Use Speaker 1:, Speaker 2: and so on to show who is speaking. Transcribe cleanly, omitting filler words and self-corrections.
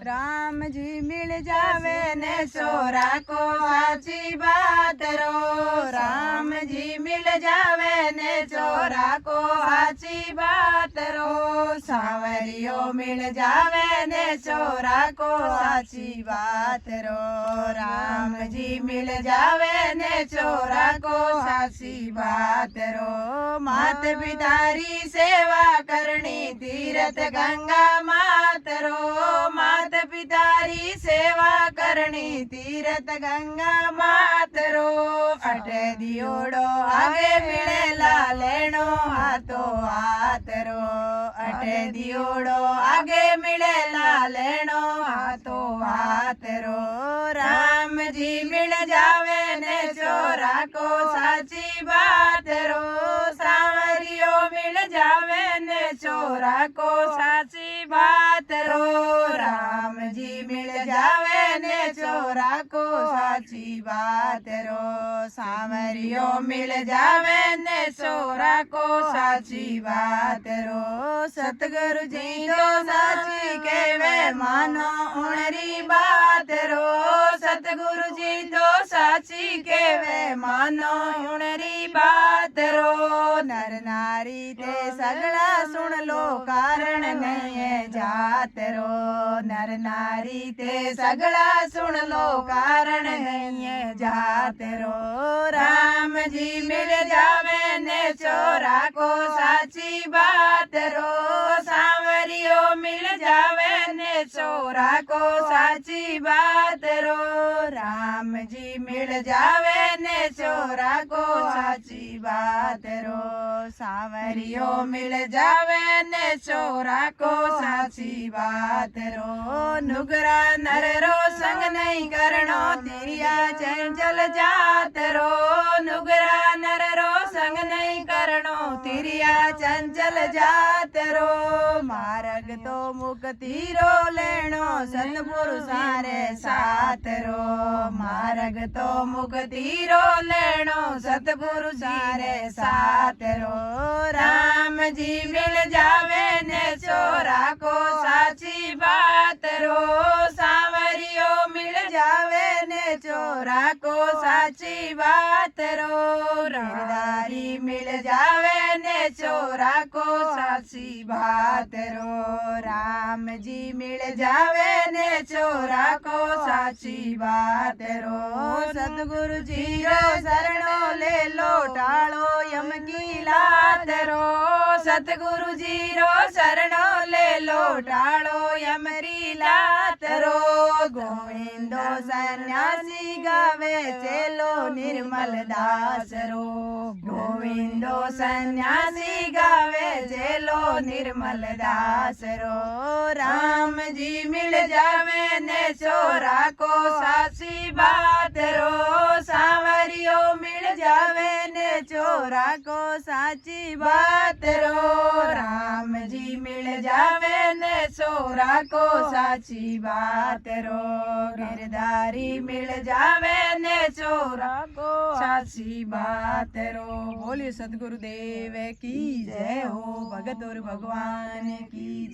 Speaker 1: राम जी मिल जावे ने छोरा को साची बात रो। राम जी मिल जावे ने छोरा को साची बात रो। सांवरियो मिल जावे ने छोरा को साची बात रो। राम जी मिल जावे ने छोरा को साची बात रो। मात पितारी सेवा करनी तीरथ गंगा मात रो। मात पितारी सेवा करनी तीरथ गंगा मात रो। अटे दियोड़ो आगे मिलेला लेनो हाथो हाथ रो। अटे दियोड़ो आगे मिलेला लेनो हाथो हाथ रो। राम जी मिल जावे ने छोरा को साची बात रो। सांवरियो मिल जावे ने छोरा को साची बात रो। राम जी मिल जावे ने छोरा को साची बात रो। सांवरियो मिल जावे ने छोरा को साची बात रो। सतगुरु जी तो साची केवे मानो उनरी बात रो। सतगुरु जी तो साची केवे मानो उनरी बात रो। नर नारी ते सगला सुन लो कारण नहीं जात रो। नर नारी ते सगला सुन लो कारण नहीं जात रो। राम जी मिल जावे ने छोरा को साची बात रो। सांवरियो मिल जावे ने छोरा को साची बात रो। राम जी मिल जावे ने छोरा को साची बात रो। सांवरियो मिल जावे ने छोरा को साची बात रो। नुगरा नर रो संग नहीं करनो तिरिया चंचल जात रो। नुगरा नर रो संग नहीं करनो तिरिया चंचल जात रो। मार्ग तो मुक्ति रो लेनो सतपुरुषा रे साथ रो। मार्ग तो मुक्ति रो लेनो सतपुरुषा रे साथ रो। राम जी मिल जावे ने छोरा को साची बात रो। सांवरियो मिल जावे ने छोरा को साची बात रो। गिरधारी मिल जावे ने छोरा को साची बात रो। राम जी मिल जावे ने छोरा को साची बात रो। सतगुरु जी रो शरणो ले लो टालो यम की लात रो। सतगुरु जी रो शरणो ले लो टालो यम री लात रो। गोविंदो सन्यासी गावे चेलो निर्मल दास रो। गोविंदो सन्यासी गावे चेलो निर्मल दास रो। राम जी मिल जावे ने छोरा को साची बात रो। सांवरियो मिल जावे ने छोरा को साची बात रो। राम जी मिल जावे ने छोरा को साची बात रो। गिरधारी मिल जावे ने छोरा को साची बात रो। बोलिए सतगुरुदेव की जय हो। भगत और भगवान की जय।